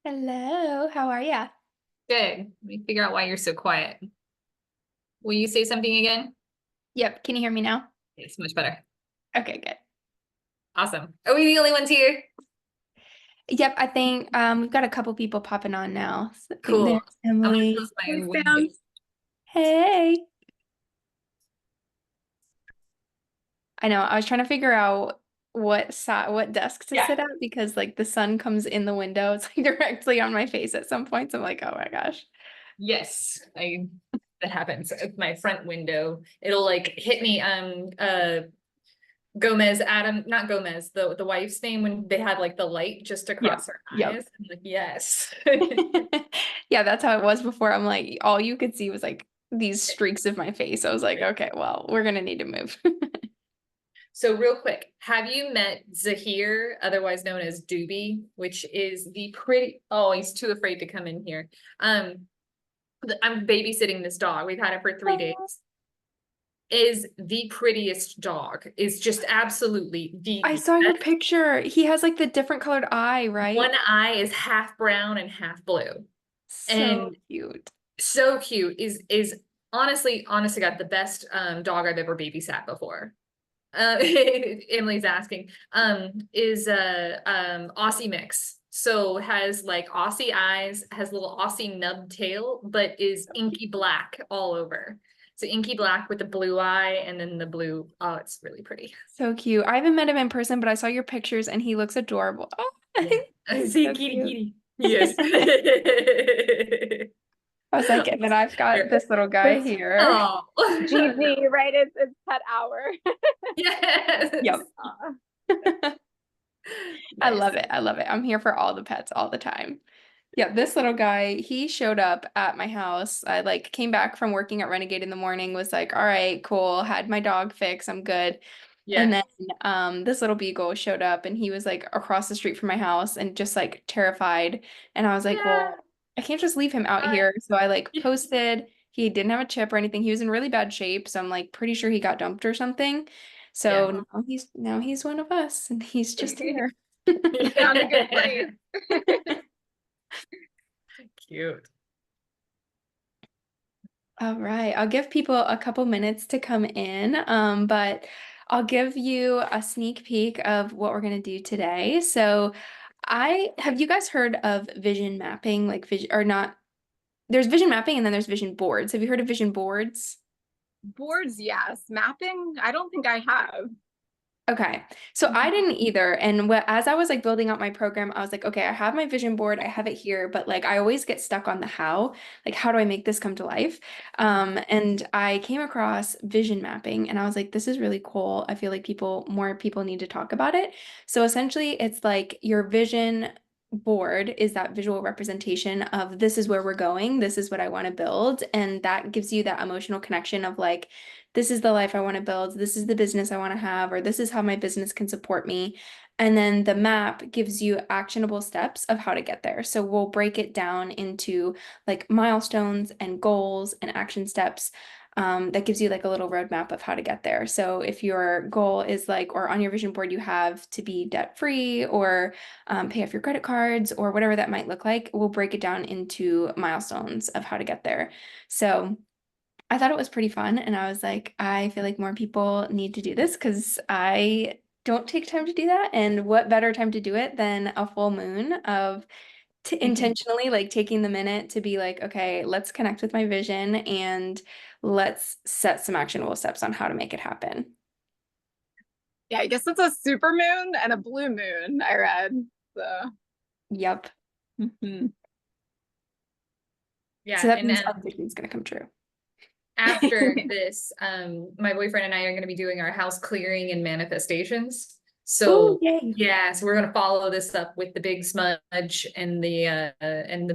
Hello, how are ya? Good. Let me figure out why you're so quiet. Will you say something again? Yep, can you hear me now? It's much better. Okay, good. Awesome. Are we the only ones here? Yep, I think we've got a couple people popping on now. So I think Cool. there's I'm gonna Emily. close my Hey, window. Sam. Hey. I know, I was trying to figure out what desk to Yeah. sit at because like the sun comes in the window. It's like directly on my face at some points. I'm like, oh my gosh. Yes. I that happens. It's my front window. It'll like hit me. Gomez, Adam, not Gomez, the wife's name when they had like the light just across Yep. her Yep. eyes. I'm like, yes. Yeah, that's how it was before. I'm like, all you could see was like these streaks of my face. I was like, okay, well, we're gonna need to move. So real quick, have you met Zahir, otherwise known as Doobie, which is oh, he's too afraid to come in here. Um, I'm babysitting this dog. We've had it for 3 days. Is the prettiest dog. Is just absolutely I the saw your best. picture. He has like the different colored eye, One right? eye is half brown and half blue. So And cute. so cute. Is honestly, honest to God, the best dog I've ever babysat before. Emily's asking, is Aussie mix. So has like Aussie eyes, has little Aussie nub tail, but is So cute. inky black all over. So inky black with the blue eye and then the blue. Oh, it's really pretty. So cute. I haven't met him in person, but I saw your pictures and he looks adorable. Oh, Yeah. he's Say so kitty cute. kitty. Yes. I was like, and then I've got this little guy here. Oh. GG, right? It's pet hour. Yes. Yep. Aw. I Nice. love it. I love it. I'm here for all the pets all the time. Yeah, this little guy, he showed up at my house. I like came back from working at Renegade in the morning, was like, all right, cool, had my dog fix, I'm good. And Yeah. then this little beagle showed up and he was like across the street from my house and just like terrified. And I was like, Yeah. well, I can't just leave him out here. So I like posted, he didn't have a chip or anything. He was in really bad shape, so I'm like pretty sure he got dumped or something. Yeah. So now he's one of us and he's just here. You found a good place. Cute. All right, I'll give people a couple minutes to come in, but I'll give you a sneak peek of what we're going to do today. So, I have you guys heard of vision mapping, like vision or not? There's vision mapping and then there's vision boards. Have you heard of vision boards? Boards, yes. Mapping, I don't think I have. Okay. So I didn't either. And as I was like building out my program, I was like, okay, I have my vision board, I have it here, but like I always get stuck on the how, like how do I make this come to life? And I came across vision mapping and I was like, this is really cool. I feel like more people need to talk about it. So essentially it's like your vision board is that visual representation of this is where we're going, this is what I want to build. And that gives you that emotional connection of like, this is the life I want to build, this is the business I want to have, or this is how my business can support me. And then the map gives you actionable steps of how to get there. So we'll break it down into like milestones and goals and action steps. That gives you like a little roadmap of how to get there. So if your goal is like, or on your vision board, you have to be debt free or pay off your credit cards or whatever that might look like, we'll break it down into milestones of how to get there. So I thought it was pretty fun, and I was like, I feel like more people need to do this because I don't take time to do that. And what better time to do it than a full moon of t intentionally like taking the minute to be like, okay, let's connect with my vision and let's set some actionable steps on how to make it happen. Yeah, I guess it's a super moon and a blue moon, I read. So, Yep. mhm. So Yeah, that and means our vision's gonna come true. after this, my boyfriend and I are going to be doing our house clearing and manifestations. Oh, So yay. yeah, so we're going to follow this up with the big smudge and the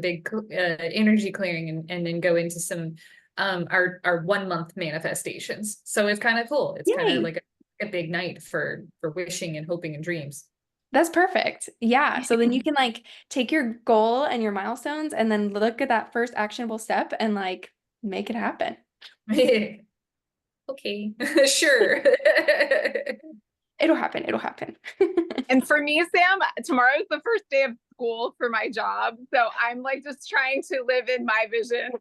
big energy clearing and then go into some our 1 month manifestations. So it's kind of cool. It's kind of Yay. like a big night for wishing and hoping and dreams. That's perfect. Yeah. So then you can like take your goal and your milestones and then look at that first actionable step and like make it happen. Okay, sure. It'll happen. It'll happen. And for me, Sam, tomorrow is the first day of goal for my job. So I'm like just trying to live in my vision.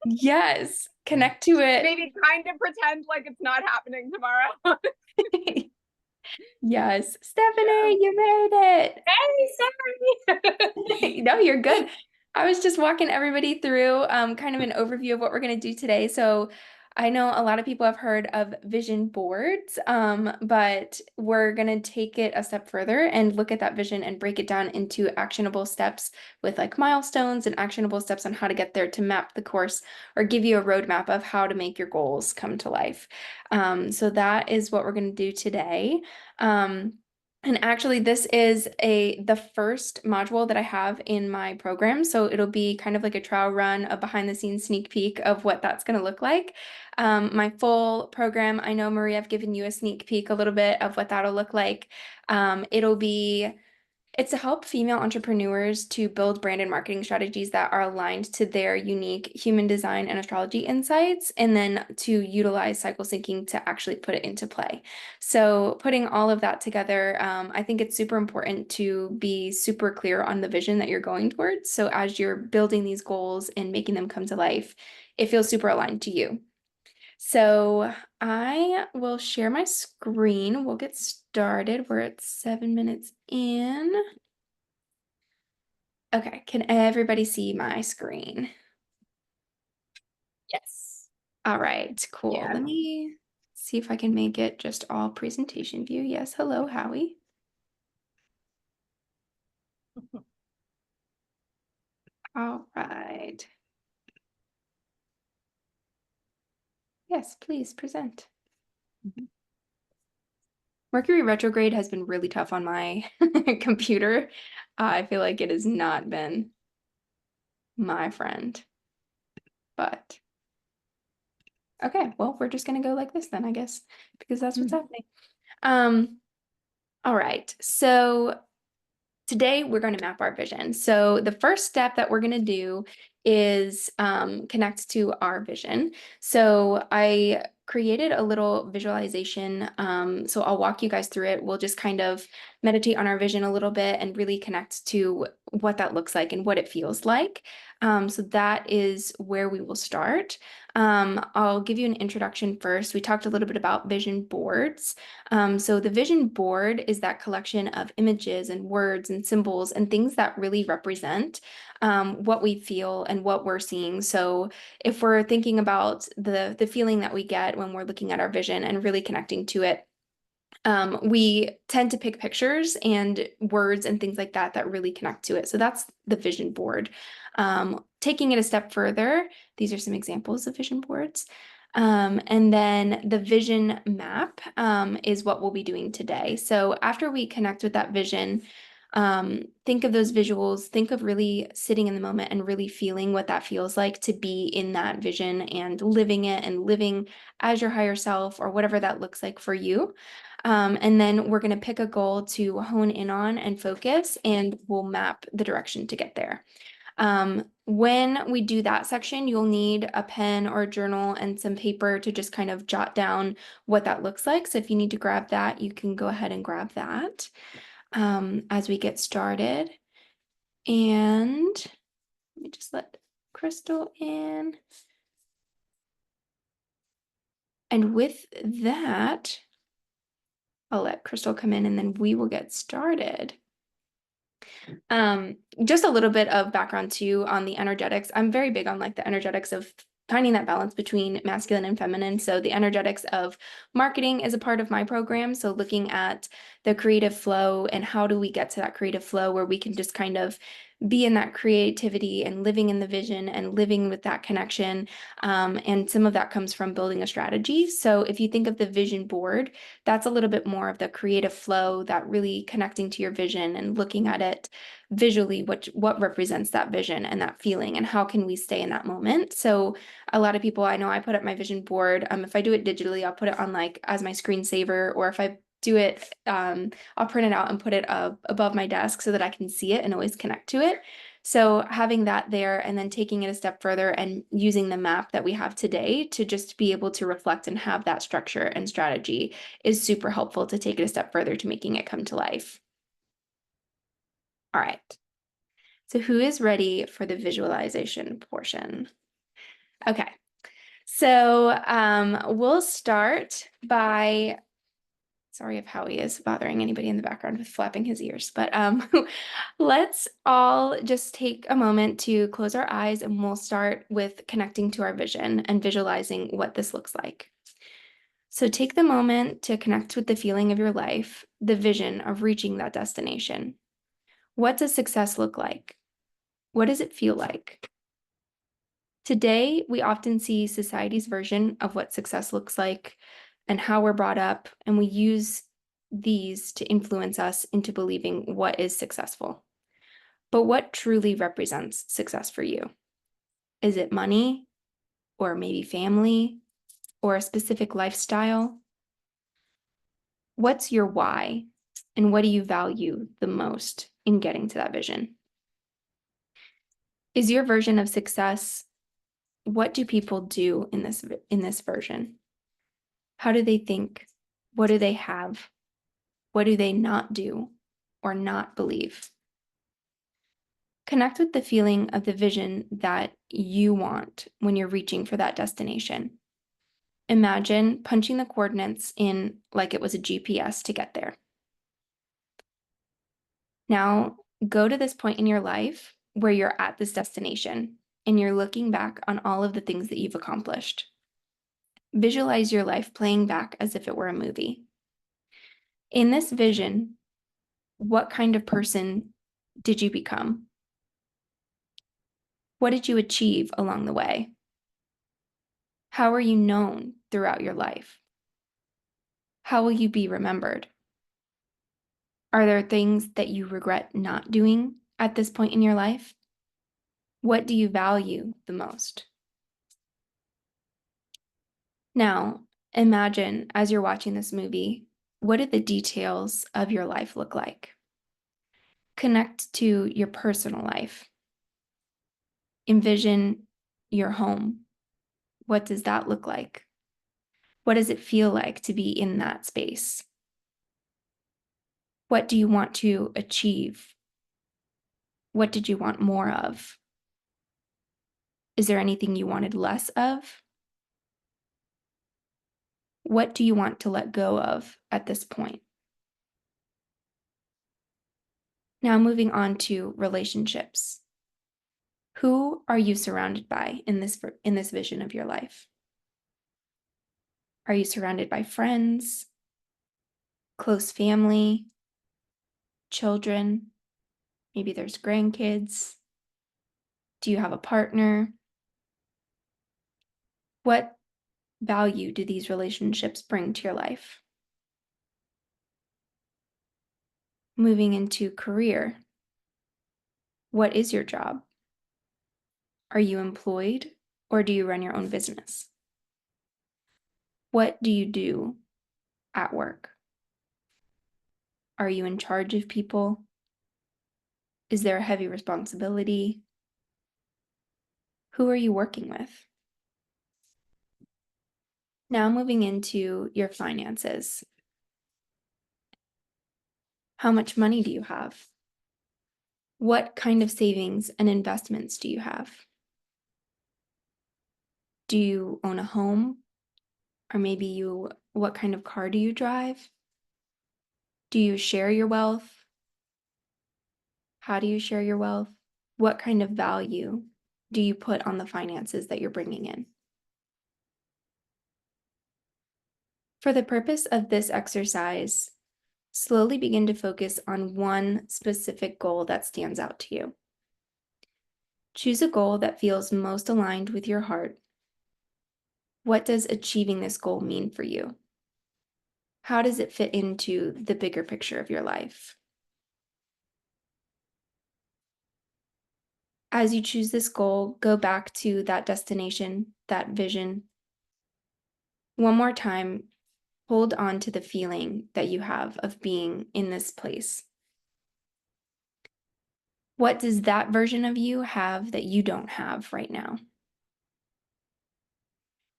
Yes, connect to it. Maybe kind of pretend like it's not happening tomorrow. Yes, Stephanie, you made it. Hey, sorry. No, you're good. I was just walking everybody through kind of an overview of what we're going to do today. So I know a lot of people have heard of vision boards, but we're going to take it a step further and look at that vision and break it down into actionable steps with like milestones and actionable steps on how to get there to map the course or give you a roadmap of how to make your goals come to life. So that is what we're going to do today. And actually, this is the first module that I have in my program. So it'll be kind of like a trial run, a behind the scenes sneak peek of what that's going to look like. My full program, I know, Marie, I've given you a sneak peek a little bit of what that'll look like. It's to help female entrepreneurs to build brand and marketing strategies that are aligned to their unique human design and astrology insights, and then to utilize cycle syncing to actually put it into play. So putting all of that together, I think it's super important to be super clear on the vision that you're going towards. So as you're building these goals and making them come to life, it feels super aligned to you. So I will share my screen. We'll get started. We're at 7 minutes in. Okay, can everybody see my screen? Yes. All right, cool. Yeah. Let me see if I can make it just all presentation view. Yes, hello, Howie. All right. Yes, please present. Mercury retrograde has been really tough on my computer. I feel like it has not been my friend, but okay, well, we're just gonna go like this then, I guess, because that's what's happening. All right, so today we're going to map our vision. So the first step that we're going to do is connect to our vision. So I created a little visualization. So I'll walk you guys through it. We'll just kind of meditate on our vision a little bit and really connect to what that looks like and what it feels like. So that is where we will start. I'll give you an introduction first. We talked a little bit about vision boards. So the vision board is that collection of images and words and symbols and things that really represent what we feel and what we're seeing. So if we're thinking about the feeling that we get when we're looking at our vision and really connecting to it, we tend to pick pictures and words and things like that that really connect to it. So that's the vision board. Taking it a step further, these are some examples of vision boards. And then the vision map is what we'll be doing today. So after we connect with that vision, think of those visuals, think of really sitting in the moment and really feeling what that feels like to be in that vision and living it and living as your higher self or whatever that looks like for you. And then we're going to pick a goal to hone in on and focus, and we'll map the direction to get there. When we do that section, you'll need a pen or a journal and some paper to just kind of jot down what that looks like. So if you need to grab that, you can go ahead and grab that as we get started. And let me just let Crystal in. And with that, I'll let Crystal come in and then we will get started. Just a little bit of background too on the energetics. I'm very big on like the energetics of finding that balance between masculine and feminine. So the energetics of marketing is a part of my program. So looking at the creative flow and how do we get to that creative flow where we can just kind of be in that creativity and living in the vision and living with that connection. And some of that comes from building a strategy. So if you think of the vision board, that's a little bit more of the creative flow, that really connecting to your vision and looking at it visually, what represents that vision and that feeling and how can we stay in that moment. So a lot of people, I know I put up my vision board. If I do it digitally, I'll put it on like as my screensaver, or if I do it, I'll print it out and put it above my desk so that I can see it and always connect to it. So having that there and then taking it a step further and using the map that we have today to just be able to reflect and have that structure and strategy is super helpful to take it a step further to making it come to life. All right. So who is ready for the visualization portion? Okay. So we'll start by, sorry if Howie is bothering anybody in the background with flapping his ears, but let's all just take a moment to close our eyes, and we'll start with connecting to our vision and visualizing what this looks like. So take the moment to connect with the feeling of your life, the vision of reaching that destination. What does success look like? What does it feel like? Today, we often see society's version of what success looks like and how we're brought up, and we use these to influence us into believing what is successful. But what truly represents success for you? Is it money, or maybe family, or a specific lifestyle? What's your why, and what do you value the most in getting to that vision? Is your version of success, what do people do in this version? How do they think? What do they have? What do they not do or not believe? Connect with the feeling of the vision that you want when you're reaching for that destination. Imagine punching the coordinates in like it was a GPS to get there. Now, go to this point in your life where you're at this destination and you're looking back on all of the things that you've accomplished. Visualize your life playing back as if it were a movie. In this vision, what kind of person did you become? What did you achieve along the way? How are you known throughout your life? How will you be remembered? Are there things that you regret not doing at this point in your life? What do you value the most? Now, imagine as you're watching this movie, what do the details of your life look like? Connect to your personal life. Envision your home. What does that look like? What does it feel like to be in that space? What do you want to achieve? What did you want more of? Is there anything you wanted less of? What do you want to let go of at this point? Now moving on to relationships. Who are you surrounded by in this vision of your life? Are you surrounded by friends, close family, children? Maybe there's grandkids. Do you have a partner? What value do these relationships bring to your life? Moving into career. What is your job? Are you employed or do you run your own business? What do you do at work? Are you in charge of people? Is there a heavy responsibility? Who are you working with? Now moving into your finances. How much money do you have? What kind of savings and investments do you have? Do you own a home? Or maybe what kind of car do you drive? Do you share your wealth? How do you share your wealth? What kind of value do you put on the finances that you're bringing in? For the purpose of this exercise, slowly begin to focus on one specific goal that stands out to you. Choose a goal that feels most aligned with your heart. What does achieving this goal mean for you? How does it fit into the bigger picture of your life? As you choose this goal, go back to that destination, that vision. One more time, hold on to the feeling that you have of being in this place. What does that version of you have that you don't have right now?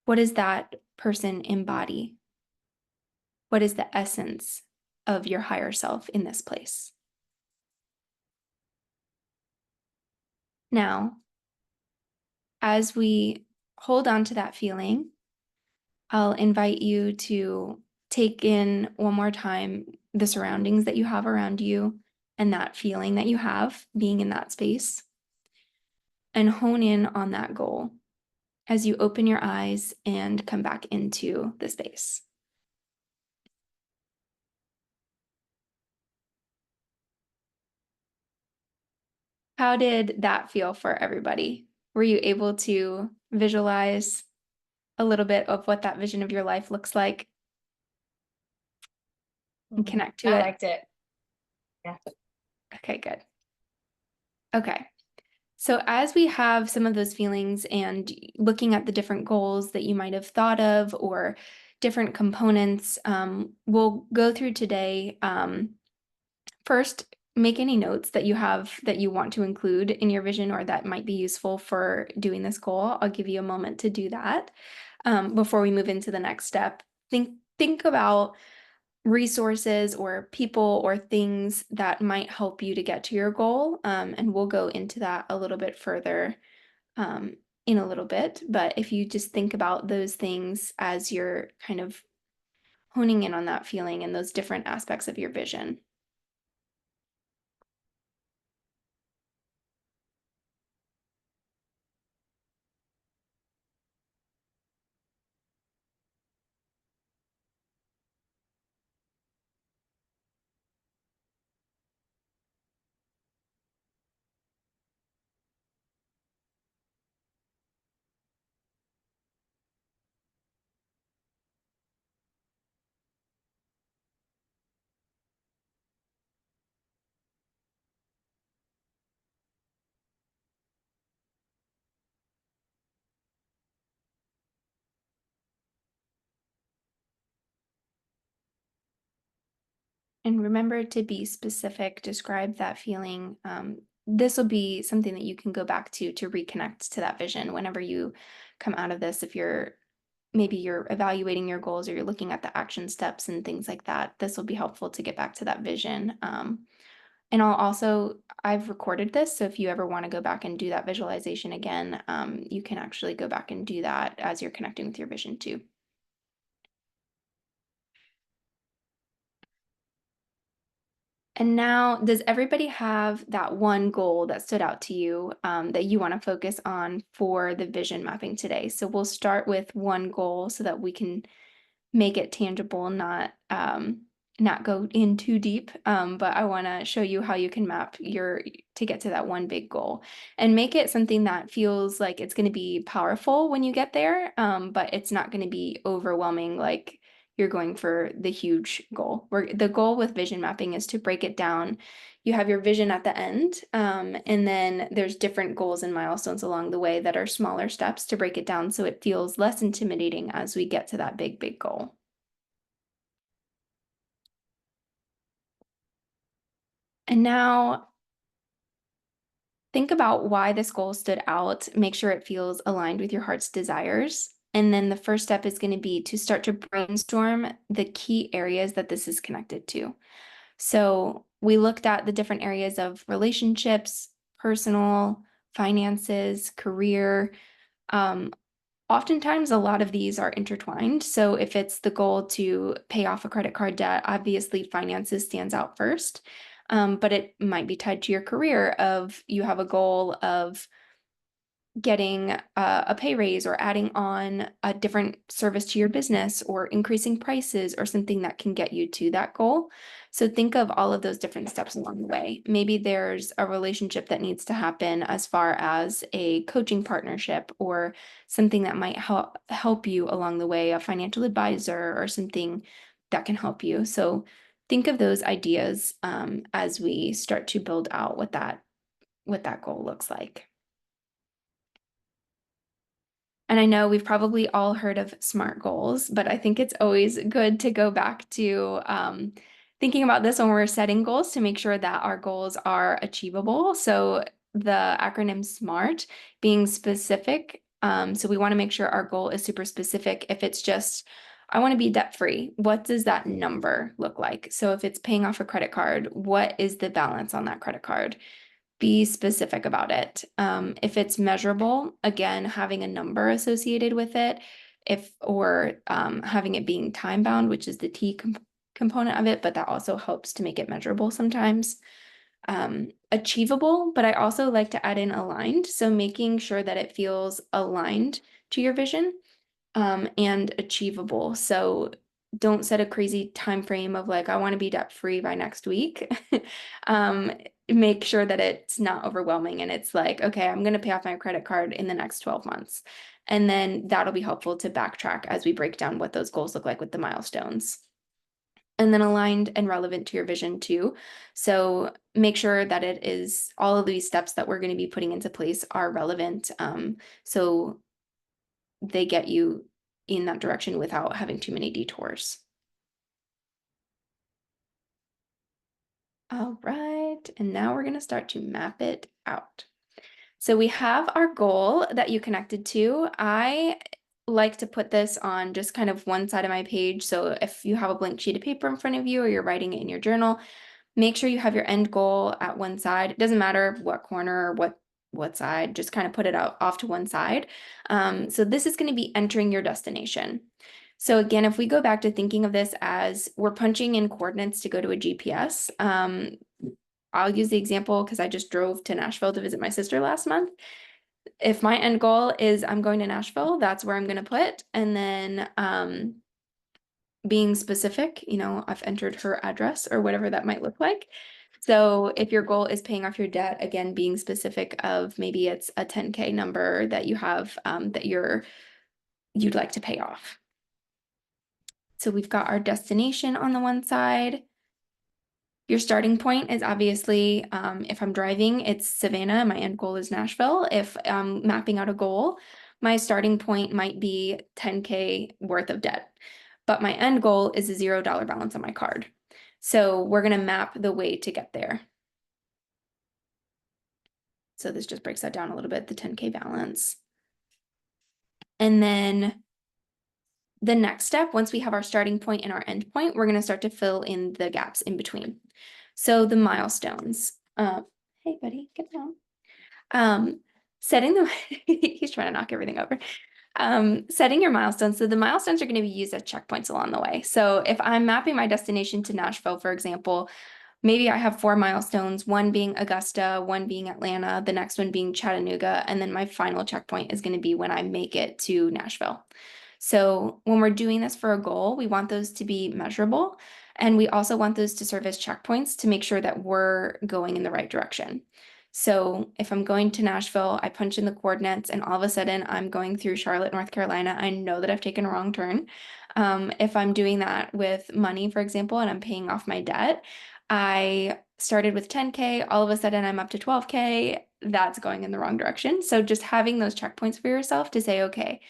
What does that person embody? What is the essence of your higher self in this place? Now, as we hold on to that feeling, I'll invite you to take in one more time the surroundings that you have around you and that feeling that you have being in that space, and hone in on that goal as you open your eyes and come back into the space. How did that feel for everybody? Were you able to visualize a little bit of what that vision of your life looks like and connect to I it? liked it. Yeah. Okay, good. Okay. So as we have some of those feelings and looking at the different goals that you might have thought of or different components, we'll go through today. First, make any notes that you have that you want to include in your vision or that might be useful for doing this goal. I'll give you a moment to do that before we move into the next step. Think about resources or people or things that might help you to get to your goal. And we'll go into that a little bit further in a little bit. But if you just think about those things as you're kind of honing in on that feeling and those different aspects of your vision. And remember to be specific, describe that feeling. This will be something that you can go back to reconnect to that vision whenever you come out of this. If maybe you're evaluating your goals or you're looking at the action steps and things like that, this will be helpful to get back to that vision. And I've recorded this, so if you ever want to go back and do that visualization again, you can actually go back and do that as you're connecting with your vision too. And now, does everybody have that one goal that stood out to you that you want to focus on for the vision mapping today? So we'll start with one goal so that we can make it tangible, not go in too deep. But I want to show you how you can map to get to that one big goal and make it something that feels like it's going to be powerful when you get there, but it's not going to be overwhelming like you're going for the huge goal. The goal with vision mapping is to break it down. You have your vision at the end, and then there's different goals and milestones along the way that are smaller steps to break it down so it feels less intimidating as we get to that big, big goal. And now think about why this goal stood out. Make sure it feels aligned with your heart's desires. And then the first step is going to be to start to brainstorm the key areas that this is connected to. So we looked at the different areas of relationships, personal, finances, career. Oftentimes, a lot of these are intertwined. So if it's the goal to pay off a credit card debt, obviously finances stands out first. But it might be tied to your career of you have a goal of getting a pay raise or adding on a different service to your business or increasing prices or something that can get you to that goal. So think of all of those different steps along the way. Maybe there's a relationship that needs to happen as far as a coaching partnership or something that might help you along the way, a financial advisor or something that can help you. So think of those ideas as we start to build out what that goal looks like. And I know we've probably all heard of SMART goals, but I think it's always good to go back to thinking about this when we're setting goals to make sure that our goals are achievable. So the acronym SMART being specific. So we want to make sure our goal is super specific. If it's just, I want to be debt free, what does that number look like? So if it's paying off a credit card, what is the balance on that credit card? be specific about it. If it's measurable, again, having a number associated with it, or having it being time bound, which is the component of it, but that also helps to make it measurable sometimes. Achievable, but I also like to add in aligned. So making sure that it feels aligned to your vision, and achievable. So don't set a crazy time frame of like, I want to be debt free by next week. um, Make sure that it's not overwhelming and it's like, okay, I'm going to pay off my credit card in the next 12 months. And then that'll be helpful to backtrack as we break down what those goals look like with the milestones. And then aligned and relevant to your vision too. So make sure that it is all of these steps that we're going to be putting into place are relevant. So they get you in that direction without having too many detours. All right, and now we're going to start to map it out. So we have our goal that you connected to. I like to put this on just kind of one side of my page. So if you have a blank sheet of paper in front of you or you're writing it in your journal, make sure you have your end goal at one side. It doesn't matter what corner or what side, just kind of put it out off to one side. So this is going to be entering your destination. So again, if we go back to thinking of this as we're punching in coordinates to go to a GPS, I'll use the example because I just drove to Nashville to visit my sister last month. If my end goal is I'm going to Nashville, that's where I'm going to put. And then being specific, I've entered her address or whatever that might look like. So if your goal is paying off your debt, again, being specific of maybe it's a 10K number that you have that you'd like to pay off. So we've got our destination on the one side. Your starting point is obviously, if I'm driving, it's Savannah. My end goal is Nashville. If I'm mapping out a goal, my starting point might be 10K worth of debt, but my end goal is a $0 balance on my card. So we're going to map the way to get there. So this just breaks that down a little bit, the 10K balance. And then the next step, once we have our starting point and our end point, we're going to start to fill in the gaps in between. So the milestones. Hey, buddy, get down. Setting the he's trying to knock everything over. Setting your milestones. So the milestones are going to be used as checkpoints along the way. So if I'm mapping my destination to Nashville, for example, maybe I have 4 milestones, one being Augusta, one being Atlanta, the next one being Chattanooga, and then my final checkpoint is going to be when I make it to Nashville. So when we're doing this for a goal, we want those to be measurable, and we also want those to serve as checkpoints to make sure that we're going in the right direction. So if I'm going to Nashville, I punch in the coordinates and all of a sudden I'm going through Charlotte, North Carolina, I know that I've taken a wrong turn. If I'm doing that with money, for example, and I'm paying off my debt, I started with 10K, all of a sudden I'm up to 12K, that's going in the wrong direction. So just having those checkpoints for yourself to say, okay,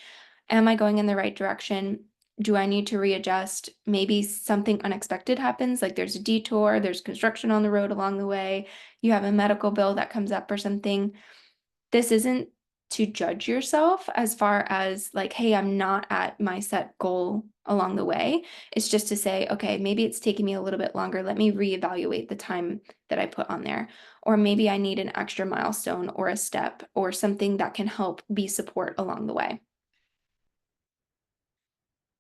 am I going in the right direction? Do I need to readjust? Maybe something unexpected happens, like there's a detour, there's construction on the road along the way, you have a medical bill that comes up or something. This isn't to judge yourself as far as like, hey, I'm not at my set goal along the way. It's just to say, okay, maybe it's taking me a little bit longer. Let me reevaluate the time that I put on there. Or maybe I need an extra milestone or a step or something that can help be support along the way.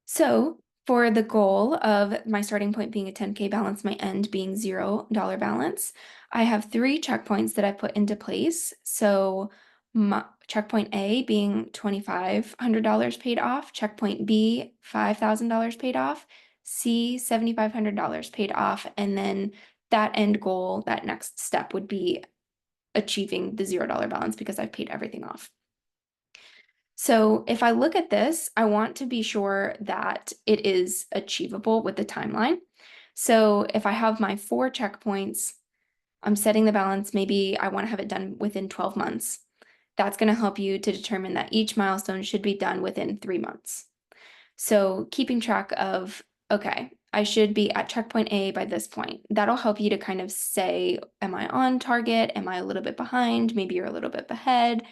So for the goal of my starting point being a 10K balance, my end being $0 balance, I have 3 checkpoints that I put into place. So my checkpoint A being $2,500 paid off, checkpoint B, $5,000 paid off, C, $7,500 paid off, and then that end goal, that next step would be achieving the $0 balance because I've paid everything off. So if I look at this, I want to be sure that it is achievable with the timeline. So if I have my 4 checkpoints, I'm setting the balance, maybe I want to have it done within 12 months. That's going to help you to determine that each milestone should be done within 3 months. So keeping track of, okay, I should be at checkpoint A by this point. That'll help you to kind of say, am I on target? Am I a little bit behind? Maybe you're a little bit ahead.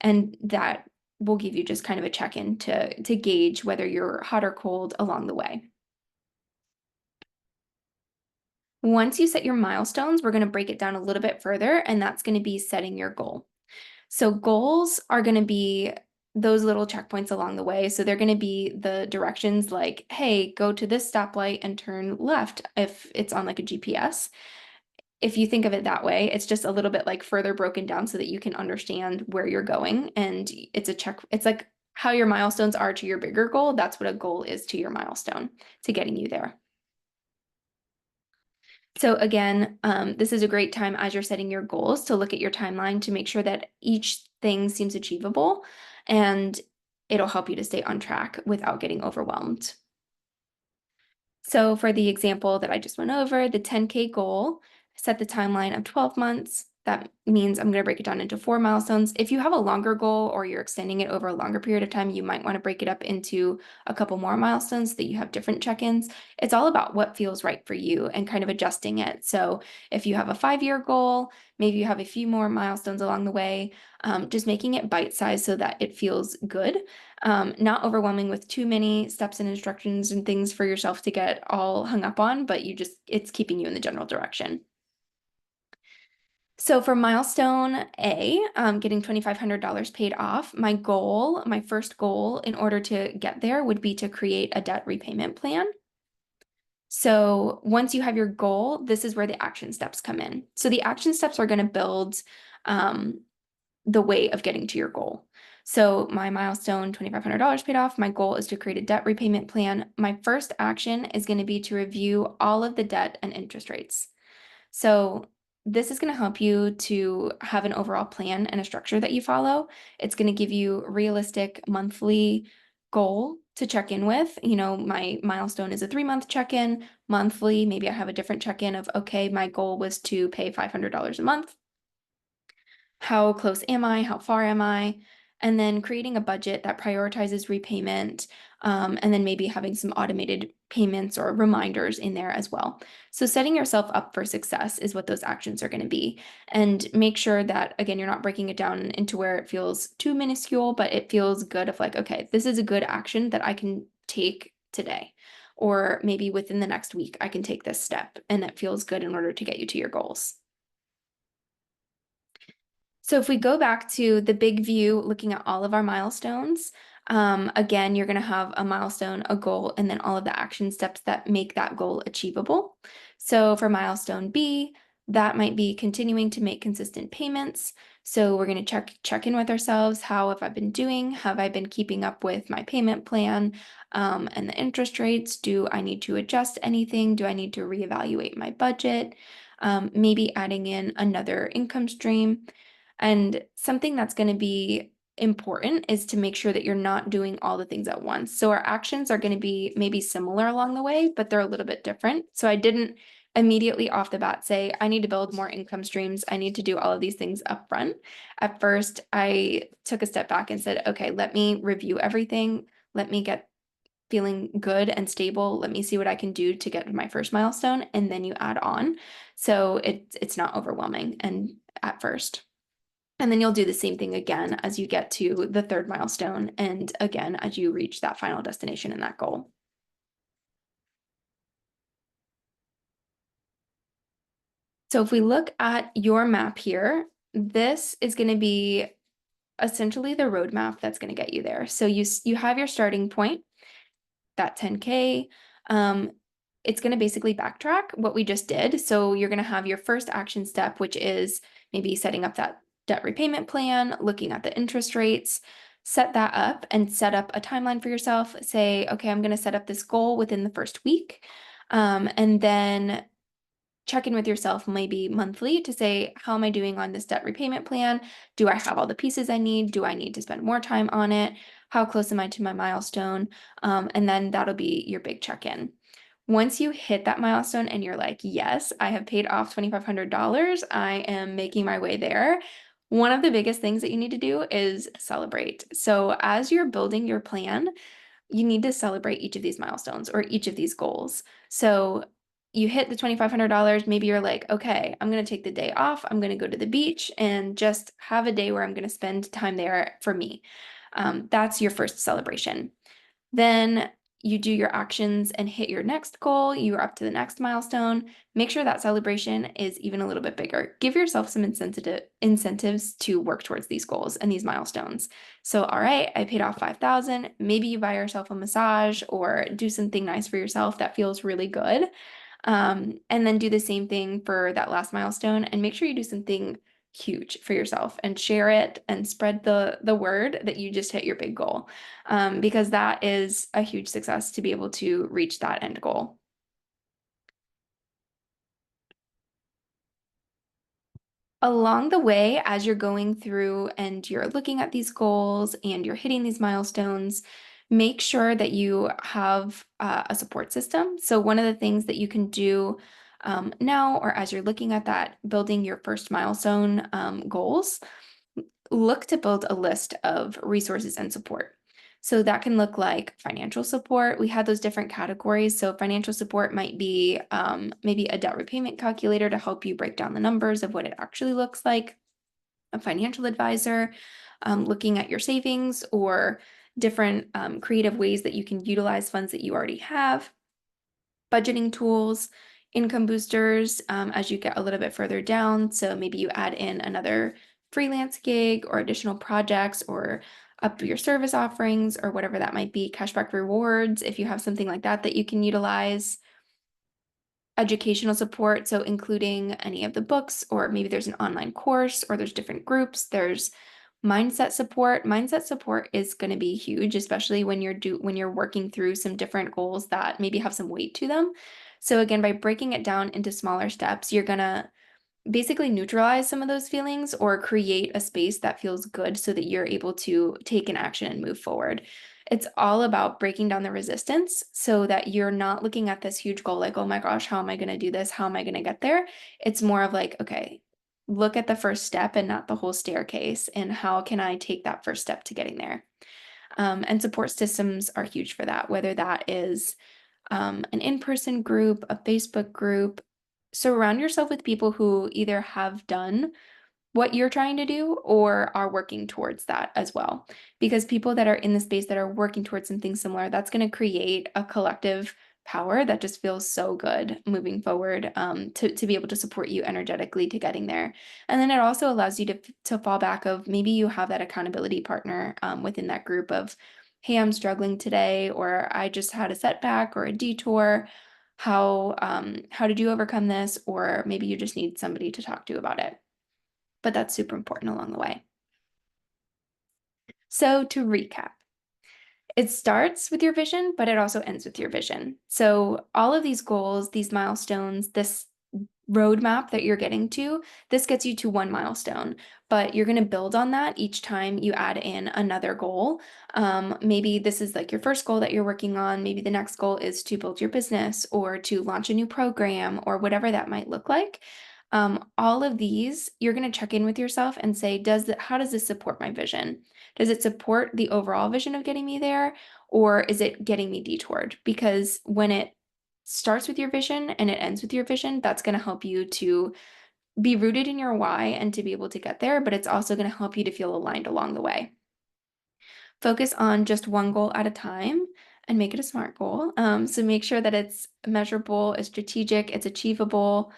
And that will give you just kind of a check-in to gauge whether you're hot or cold along the way. Once you set your milestones, we're going to break it down a little bit further, and that's going to be setting your goal. So goals are going to be those little checkpoints along the way. So they're going to be the directions like, hey, go to this stoplight and turn left if it's on like a GPS. If you think of it that way, it's just a little bit like further broken down so that you can understand where you're going. And it's a check, it's like how your milestones are to your bigger goal. That's what a goal is to your milestone, to getting you there. So again, this is a great time as you're setting your goals to look at your timeline to make sure that each thing seems achievable, and it'll help you to stay on track without getting overwhelmed. So for the example that I just went over, the 10K goal, set the timeline of 12 months. That means I'm going to break it down into 4 milestones. If you have a longer goal or you're extending it over a longer period of time, you might want to break it up into a couple more milestones so that you have different check-ins. It's all about what feels right for you and kind of adjusting it. So if you have a 5-year goal, maybe you have a few more milestones along the way, just making it bite-sized so that it feels good. Not overwhelming with too many steps and instructions and things for yourself to get all hung up on, but it's keeping you in the general direction. So for milestone A, getting $2,500 paid off, my first goal in order to get there would be to create a debt repayment plan. So once you have your goal, this is where the action steps come in. So the action steps are going to build the way of getting to your goal. So my milestone, $2,500 paid off. My goal is to create a debt repayment plan. My first action is going to be to review all of the debt and interest rates. So this is going to help you to have an overall plan and a structure that you follow. It's going to give you realistic monthly goal to check in with. You know, my milestone is a 3-month check-in. Monthly, maybe I have a different check-in of, okay, my goal was to pay $500 a month. How close am I? How far am I? And then creating a budget that prioritizes repayment, and then maybe having some automated payments or reminders in there as well. So setting yourself up for success is what those actions are going to be. And make sure that, again, you're not breaking it down into where it feels too minuscule, but it feels good of like, okay, this is a good action that I can take today. Or maybe within the next week, I can take this step, and that feels good in order to get you to your goals. So if we go back to the big view, looking at all of our milestones, again, you're going to have a milestone, a goal, and then all of the action steps that make that goal achievable. So for milestone B, that might be continuing to make consistent payments. So we're going to check in with ourselves. How have I been doing? Have I been keeping up with my payment plan, and the interest rates? Do I need to adjust anything? Do I need to reevaluate my budget? Maybe adding in another income stream. And something that's going to be important is to make sure that you're not doing all the things at once. So our actions are going to be maybe similar along the way, but they're a little bit different. So I didn't immediately off the bat say, I need to build more income streams. I need to do all of these things up front. At first, I took a step back and said, okay, let me review everything. Let me get feeling good and stable. Let me see what I can do to get to my first milestone. And then you add on. So it's not overwhelming and at first. And then you'll do the same thing again as you get to the 3rd milestone, and again as you reach that final destination and that goal. So if we look at your map here, this is going to be essentially the roadmap that's going to get you there. So you have your starting point, that 10K. It's going to basically backtrack what we just did. So you're going to have your first action step, which is maybe setting up that debt repayment plan, looking at the interest rates, set that up and set up a timeline for yourself. Say, okay, I'm going to set up this goal within the first week. And then check in with yourself maybe monthly to say, how am I doing on this debt repayment plan? Do I have all the pieces I need? Do I need to spend more time on it? How close am I to my milestone? And then that'll be your big check-in. Once you hit that milestone and you're like, yes, I have paid off $2,500, I am making my way there. One of the biggest things that you need to do is celebrate. So as you're building your plan, you need to celebrate each of these milestones or each of these goals. So you hit the $2,500, maybe you're like, okay, I'm going to take the day off. I'm going to go to the beach and just have a day where I'm going to spend time there for me. That's your first celebration. Then you do your actions and hit your next goal, you are up to the next milestone, make sure that celebration is even a little bit bigger. Give yourself some incentives to work towards these goals and these milestones. So, all right, I paid off 5,000. Maybe you buy yourself a massage or do something nice for yourself that feels really good. And then do the same thing for that last milestone and make sure you do something huge for yourself and share it and spread the word that you just hit your big goal, because that is a huge success to be able to reach that end goal. Along the way, as you're going through and you're looking at these goals and you're hitting these milestones, make sure that you have a support system. So one of the things that you can do now, or as you're looking at that, building your first milestone goals, look to build a list of resources and support. So that can look like financial support. We had those different categories. So financial support might be maybe a debt repayment calculator to help you break down the numbers of what it actually looks like, a financial advisor, looking at your savings or different creative ways that you can utilize funds that you already have, budgeting tools, income boosters as you get a little bit further down. So maybe you add in another freelance gig or additional projects or up your service offerings or whatever that might be, cashback rewards, if you have something like that that you can utilize. Educational support, so including any of the books, or maybe there's an online course, or there's different groups. There's mindset support. Mindset support is going to be huge, especially when you're working through some different goals that maybe have some weight to them. So again, by breaking it down into smaller steps, you're gonna basically neutralize some of those feelings or create a space that feels good so that you're able to take an action and move forward. It's all about breaking down the resistance so that you're not looking at this huge goal like, oh my gosh, how am I going to do this? How am I going to get there? It's more of like, okay, look at the first step and not the whole staircase. And how can I take that first step to getting there? And support systems are huge for that, whether that is an in-person group, a Facebook group. Surround yourself with people who either have done what you're trying to do or are working towards that as well. Because people that are in the space that are working towards something similar, that's going to create a collective power that just feels so good moving forward, to be able to support you energetically to getting there. And then it also allows you to fall back of maybe you have that accountability partner within that group of, hey, I'm struggling today, or I just had a setback or a detour. How did you overcome this? Or maybe you just need somebody to talk to about it. But that's super important along the way. So to recap, it starts with your vision, but it also ends with your vision. So all of these goals, these milestones, this roadmap that you're getting to, this gets you to one milestone, but you're going to build on that each time you add in another goal. Maybe this is like your first goal that you're working on. Maybe the next goal is to build your business or to launch a new program or whatever that might look like. All of these, you're going to check in with yourself and say, how does this support my vision? Does it support the overall vision of getting me there? Or is it getting me detoured? Because when it starts with your vision and it ends with your vision, that's going to help you to be rooted in your why and to be able to get there, but it's also going to help you to feel aligned along the way. Focus on just one goal at a time and make it a SMART goal. So make sure that it's measurable, it's strategic, it's achievable.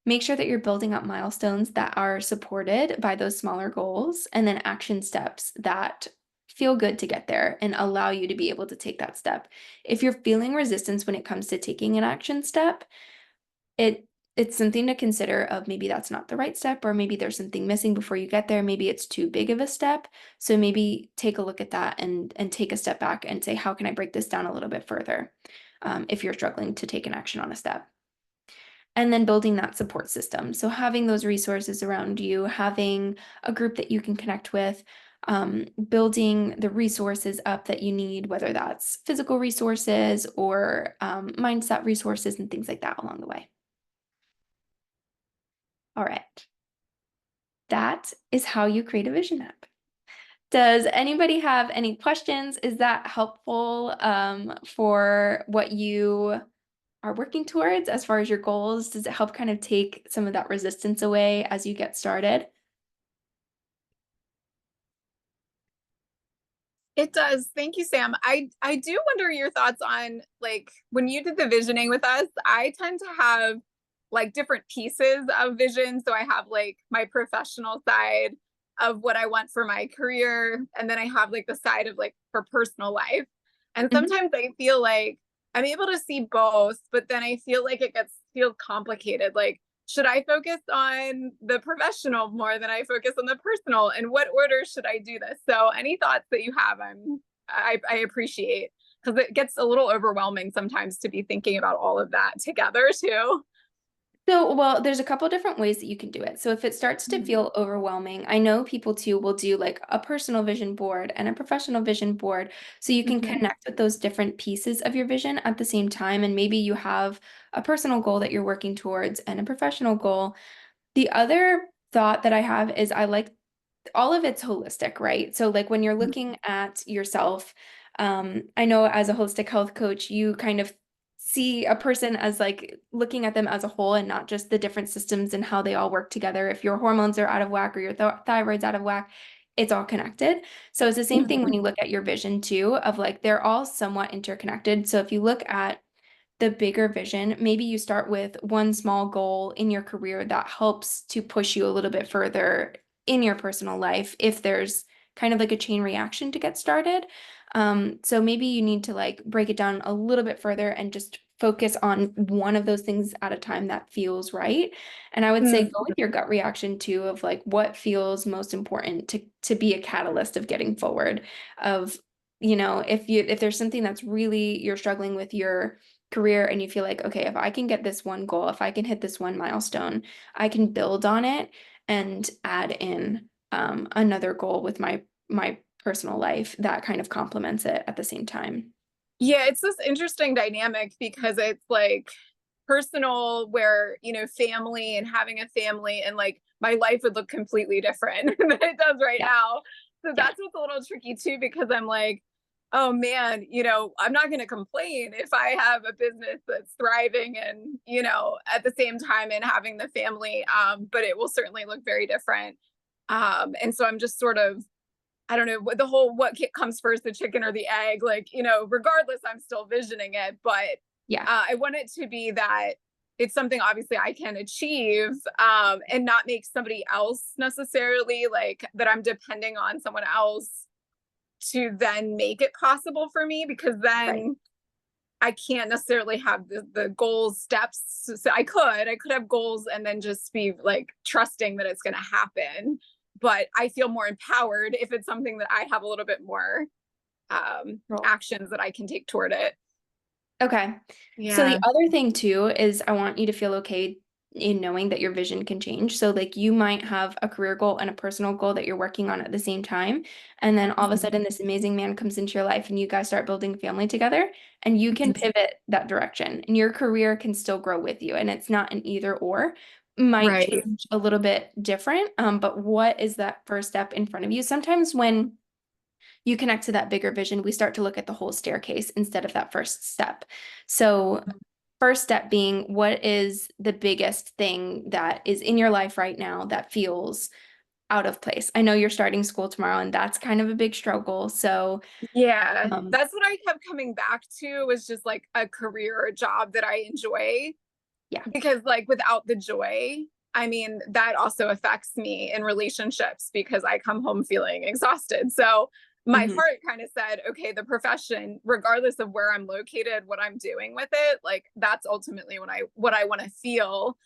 Make sure that you're building up milestones that are supported by those smaller goals and then action steps that feel good to get there and allow you to be able to take that step. If you're feeling resistance when it comes to taking an action step, it's something to consider of maybe that's not the right step, or maybe there's something missing before you get there. Maybe it's too big of a step. So maybe take a look at that and take a step back and say, how can I break this down a little bit further? If you're struggling to take an action on a step. And then building that support system. So having those resources around you, having a group that you can connect with, building the resources up that you need, whether that's physical resources or mindset resources and things like that along the way. All right. That is how you create a vision map. Does anybody have any questions? Is that helpful for what you are working towards as far as your goals? Does it help kind of take some of that resistance away as you get started? It does. Thank you, Sam. I do wonder your thoughts on like when you did the visioning with us, I tend to have like different pieces of vision. So I have like my professional side of what I want for my career, and then I have like the side of like for personal life. And Mhm. sometimes I feel like I'm able to see both, but then I feel like it gets feels complicated. Like should I focus on the professional more than I focus on the personal? And what order should I do this? So any thoughts that you have, I appreciate because it gets a little overwhelming sometimes to be thinking about all of that together too. So, well, there's a couple different ways that you can do it. So if it starts to Mhm. feel overwhelming, I know people too will do like a personal vision board and a professional vision board. So you can Mhm. connect with those different pieces of your vision at the same time. And maybe you have a personal goal that you're working towards and a professional goal. The other thought that I have is I like all of it's holistic, right? So like when you're looking at yourself, I know as a holistic health coach, you kind of see a person as like looking at them as a whole and not just the different systems and how they all work together. If your hormones are out of whack or your thyroid's out of whack, it's all connected. So it's the same thing when Mhm. you look at your vision too, of like they're all somewhat interconnected. So if you look at the bigger vision, maybe you start with one small goal in your career that helps to push you a little bit further in your personal life if there's kind of like a chain reaction to get started. So maybe you need to like break it down a little bit further and just focus on one of those things at a time that feels right. And I would say go Mhm. with your gut reaction too of like what feels most important to be a catalyst of getting forward of if there's something that's really you're struggling with your career and you feel like, okay, if I can get this one goal, if I can hit this one milestone, I can build on it and add in another goal with my personal life that kind of complements it at the same time. Yeah, it's this interesting dynamic because it's like personal where, family and having a family and like my life would look completely different than it does right Yeah, now. So yeah, that's what's a little tricky too, because I'm like, oh man, I'm not going to complain if I have a business that's thriving and, at the same time and having the family. But it will certainly look very different. And so I'm just sort of I don't know what the whole what comes first, the chicken or the egg. Like, regardless, I'm still visioning it, but yeah, I want it to be that it's something obviously I can achieve and not make somebody else necessarily like that I'm depending on someone else to then make it possible for me because right. then I can't necessarily have the goals steps. So I could have goals and then just be like trusting that it's going to happen. But I feel more empowered if it's something that I have a little bit more Cool. actions that I can take toward it. Okay. So the Yeah. other thing too is I want you to feel okay in knowing that your vision can change. So like you might have a career goal and a personal goal that you're working on at the same time. And then all of a Mhm. sudden this amazing man comes into your life and you guys start building family together and you can pivot that direction and your career can still grow with you. And it's not an either or. Might Right. change a little bit different. But what is that first step in front of you? Sometimes when you connect to that bigger vision, we start to look at the whole staircase instead of that first step. So, first step being what is the biggest thing that is in your life right now that feels out of place? I know you're starting school tomorrow, and that's kind of a big struggle. So, Yeah. um, That's what I kept coming back to was just like a career or a job that I enjoy. yeah. Because like without the joy, I mean, that also affects me in relationships because I come home feeling exhausted. So my Mhm. heart kind of said, okay, the profession, regardless of where I'm located, what I'm doing with it, like that's ultimately what I want to feel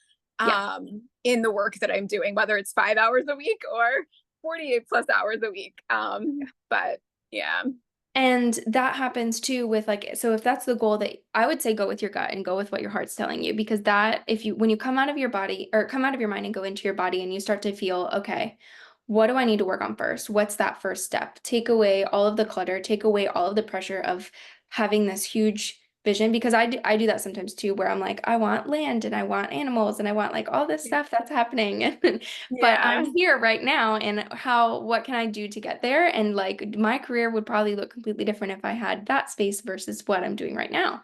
Yeah. in the work that I'm doing, whether it's 5 hours a week or 48 plus hours a week. But yeah. And that happens too with like, so if that's the goal that I would say go with your gut and go with what your heart's telling you, because that, if you, when you come out of your body or come out of your mind and go into your body and you start to feel, okay, what do I need to work on first? What's that first step? Take away all of the clutter, take away all of the pressure of having this huge vision, because I do that sometimes too, where I'm like, I want land and I want animals and I want like all this stuff that's happening. But Yeah. I'm here right now, and what can I do to get there? And like my career would probably look completely different if I had that space versus what I'm doing right now.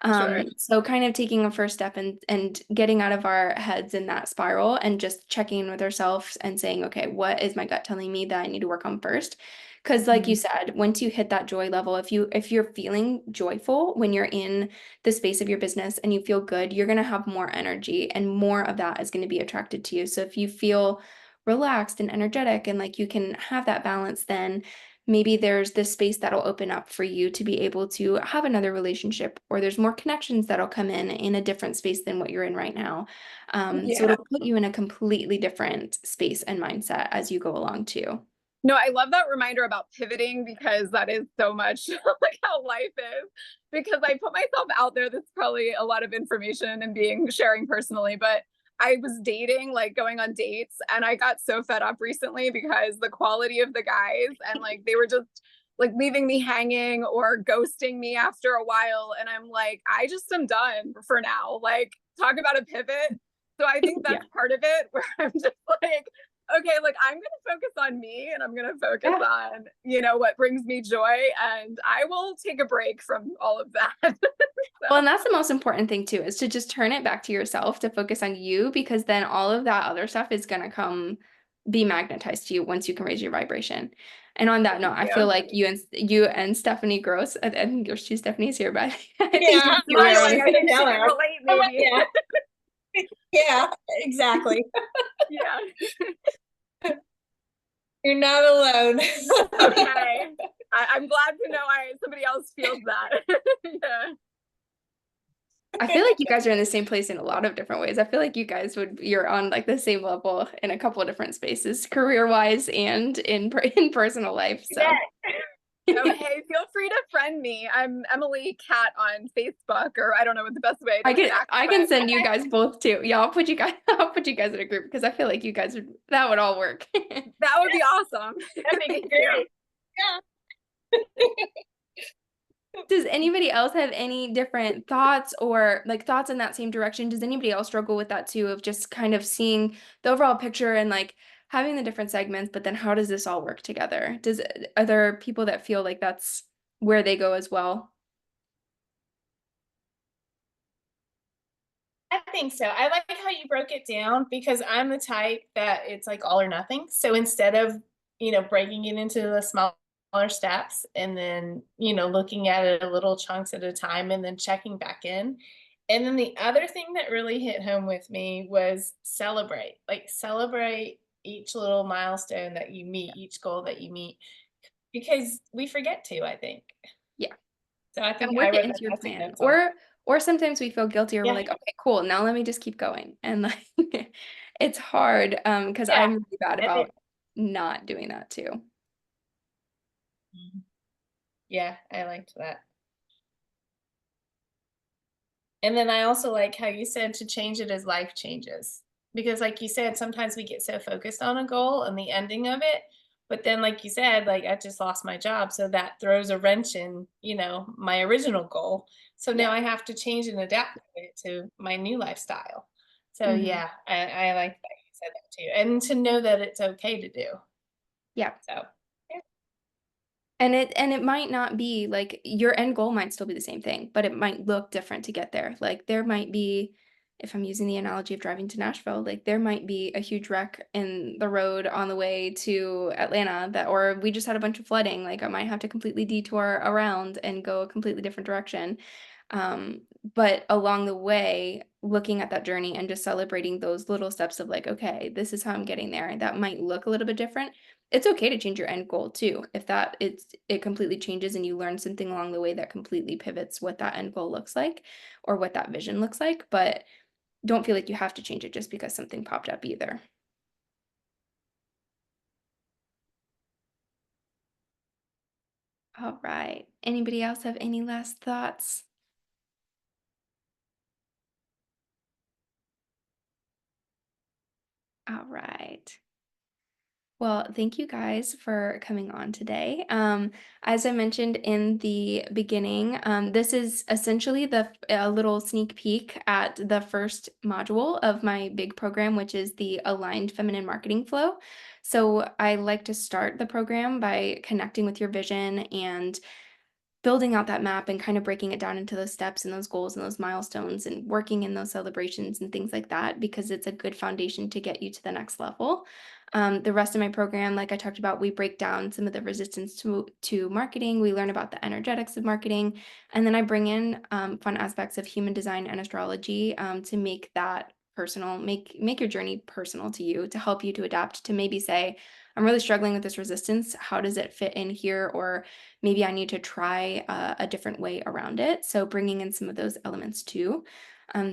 Sure. So kind of taking a first step and getting out of our heads in that spiral and just checking in with ourselves and saying, okay, what is my gut telling me that I need to work on first? Because like you said, once you hit that joy level, if you're feeling joyful when you're in the space of your business and you feel good, you're going to have more energy and more of that is going to be attracted to you. So if you feel relaxed and energetic and like you can have that balance, then maybe there's this space that'll open up for you to be able to have another relationship, or there's more connections that'll come in a different space than what you're in right now. So Yeah. it'll put you in a completely different space and mindset as you go along too. No, I love that reminder about pivoting because that is so much like how life is. Because I put myself out there, that's probably a lot of information and being sharing personally, but I was dating, like going on dates, and I got so fed up recently because the quality of the guys and like they were just like leaving me hanging or ghosting me after a while. And I'm like, I just am done for now. Like, talk about a pivot. So I think Yeah. that's part of it where I'm just like, okay, like I'm going to focus on me and I'm going to focus Yeah. on, what brings me joy. And I will take a break from all of that. Well, and So, that's the most important thing too, is to just turn it back to yourself, to focus on you, because then all of that other stuff is going to be magnetized to you once you can raise your vibration. And on that note, thank I feel you. like you and Stephanie Gross, I think your two Stephanies here, but I think Yeah, you I'm two are on smiling. the I gonna think she tell can her. relate, I'm like, maybe. yeah, yeah, exactly. Yeah. You're not alone. Okay. I'm glad to know somebody else feels that. Yeah. I feel like you guys are in the same place in a lot of different ways. I feel like you're on like the same level in a couple of different spaces, career-wise and in personal life. So Oh, hey, feel free to friend me. I'm Emily Cat on Facebook, or I don't know what the best way to I can connect, I but can send you guys both too. Yeah, I'll put you guys in a group because I feel like you guys that would all work. that would be awesome. That'd be Thank you. great. Yeah. Does anybody else have any different thoughts or like thoughts in that same direction? Does anybody else struggle with that too, of just kind of seeing the overall picture and like having the different segments, but then how does this all work together? Are there people that feel like that's where they go as well? I think so. I like how you broke it down because I'm the type that it's like all or nothing. So instead of, breaking it into the smaller steps and then, looking at it a little chunks at a time and then checking back in. And then the other thing that really hit home with me was celebrate. Like celebrate each little milestone that you meet, each goal that you meet, because we forget to, I think. Yeah. So I And think I work it wrote into your that as a plan. notes on. Or sometimes we feel guilty or we're Yeah. like, okay, cool, now let me just keep going. And like it's hard because Yeah. I'm really bad I think. about not doing that too. Mhm. Yeah, I liked that. And then I also like how you said to change it as life changes. Because like you said, sometimes we get so focused on a goal and the ending of it. But then like you said, like I just lost my job. So that throws a wrench in, my original goal. So now Yeah. I have to change and adapt it to my new lifestyle. So Mhm. yeah, I like that you said that too. And to know that it's okay to do. Yeah. So yeah. And it might not be like your end goal might still be the same thing, but it might look different to get there. Like there might be, if I'm using the analogy of driving to Nashville, like there might be a huge wreck in the road on the way to Atlanta or we just had a bunch of flooding. Like I might have to completely detour around and go a completely different direction. But along the way, looking at that journey and just celebrating those little steps of like, okay, this is how I'm getting there. That might look a little bit different. It's okay to change your end goal too. If it completely changes and you learn something along the way that completely pivots what that end goal looks like or what that vision looks like, but don't feel like you have to change it just because something popped up either. All right. Anybody else have any last thoughts? All right. Well, thank you guys for coming on today. As I mentioned in the beginning, this is essentially a little sneak peek at the first module of my big program, which is the Aligned Feminine Marketing Flow. So I like to start the program by connecting with your vision and building out that map and kind of breaking it down into those steps and those goals and those milestones and working in those celebrations and things like that, because it's a good foundation to get you to the next level. The rest of my program, like I talked about, we break down some of the resistance to marketing. We learn about the energetics of marketing. And then I bring in fun aspects of human design and astrology to make that personal, make your journey personal to you, to help you to adapt, to maybe say, I'm really struggling with this resistance. How does it fit in here? Or maybe I need to try a different way around it. So bringing in some of those elements too.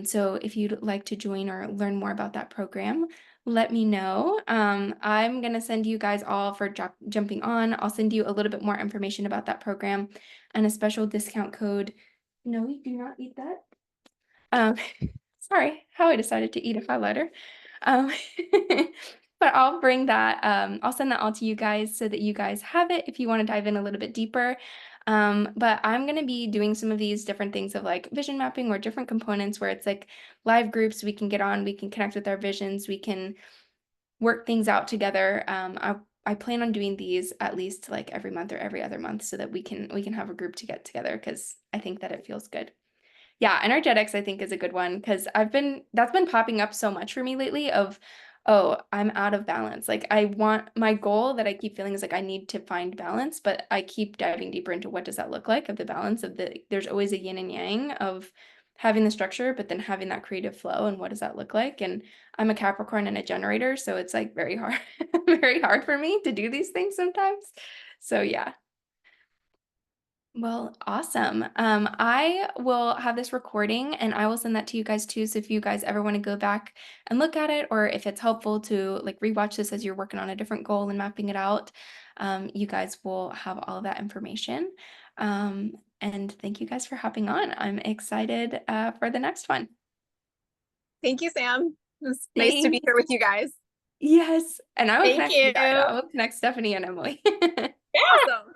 So if you'd like to join or learn more about that program, let me know. I'm going to send you guys all for jumping on. I'll send you a little bit more information about that program and a special discount code. No, you do not eat that. Sorry, how I decided to eat a highlighter. Um, but I'll bring that, I'll send that all to you guys so that you guys have it if you want to dive in a little bit deeper. But I'm going to be doing some of these different things of like vision mapping or different components where it's like live groups we can get on, we can connect with our visions, we can work things out together. I plan on doing these at least like every month or every other month so that we can have a group to get together, because I think that it feels good. Yeah, energetics I think is a good one, because that's been popping up so much for me lately of, oh, I'm out of balance. Like my goal that I keep feeling is like I need to find balance, but I keep diving deeper into what does that look like, of the balance of there's always a yin and yang of having the structure, but then having that creative flow, and what does that look like? And I'm a Capricorn and a generator, so it's like very hard, very hard for me to do these things sometimes. So yeah. Well, awesome. I will have this recording and I will send that to you guys too. So if you guys ever want to go back and look at it, or if it's helpful to like rewatch this as you're working on a different goal and mapping it out, you guys will have all of that information. And thank you guys for hopping on. I'm excited for the next one. Thank you, Sam. It was nice to be here with you guys. Yes. And I will Thank connect you guys. you. I will connect Stephanie and Emily. Awesome.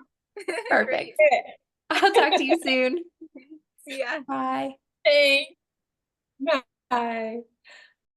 Perfect. Great. I'll talk to you soon. See ya. Bye. Thanks. Bye.